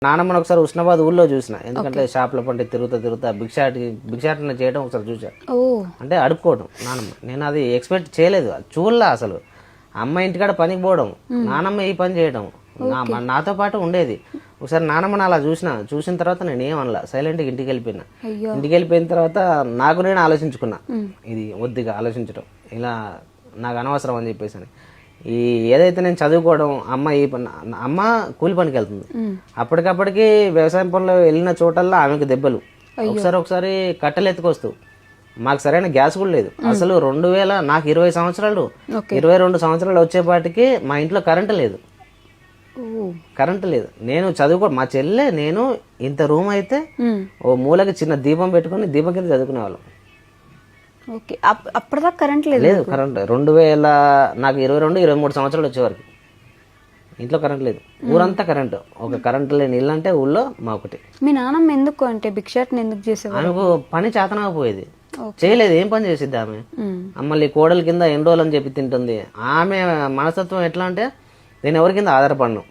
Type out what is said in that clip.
నానమ్మని ఒకసారి ఉస్నాబాద్ ఊళ్ళో చూసిన, ఎందుకంటే షాపుల పంటే తిరుగుతా భిక్షాటన చేయడం ఒకసారి చూసా. అంటే అడుక్కోవడం నానమ్మ. నేను అది ఎక్స్పెక్ట్ చేయలేదు, చూడలే అసలు. అమ్మ ఇంటికాడ పనికి పోవడం, నానమ్మ ఈ పని చేయడం నాతో పాటు ఉండేది. ఒకసారి నానమ్మని అలా చూసిన తర్వాత నేను ఏమనలా, సైలెంట్గా ఇంటికి వెళ్ళిపోయినా. ఇంటికి వెళ్ళిపోయిన తర్వాత నాకు నేను ఆలోచించుకున్నా, ఇది వద్దుగా ఆలోచించడం, ఇలా నాకు అనవసరం అని చెప్పేసి అని. ఈ ఏదైతే నేను చదువుకోవడం, అమ్మ కూలి పనికి వెళ్తుంది, అప్పటికప్పటికి వ్యవసాయం పనులు వెళ్ళిన చోటల్లో ఆమెకు దెబ్బలు. ఒకసారి కట్టెలు ఎత్తుకొస్తూ, మాకు సరైన గ్యాస్ కూడా లేదు అసలు. 2000 నాకు 20 సంవత్సరాలు 22 సంవత్సరాలు వచ్చేపాటికి మా ఇంట్లో కరెంటు లేదు. నేను మా చెల్లె నేను ఇంత రూమ్ అయితే ఓ మూలకి చిన్న దీపం పెట్టుకుని దీపం కింద చదువుకునే వాళ్ళం. అప్పటిదాకా కరెంట్ లేదు. కరెంట్ 2000 నాకు 22-23 సంవత్సరాలు వచ్చేవరకు ఇంట్లో కరెంట్ లేదు. ఊరంతా కరెంటు. ఒక కరెంట్ లేని ఇల్లు అంటే ఊళ్ళో మా ఒకటి. మీ నాన్నమ్మ ఎందుకు అంటే భిక్షాటన ఎందుకు చేసేవారు? ఆమెకు పని చేతనకపోయేది, చేయలేదు. ఏం పని చేసిద్ది ఆమె? మళ్ళీ కోడల కింద ఎన్ని రోజులు అని చెప్పి తింటుంది. ఆమె మనస్తత్వం ఎట్లా అంటే, నేను ఎవరి కింద ఆధారపడను.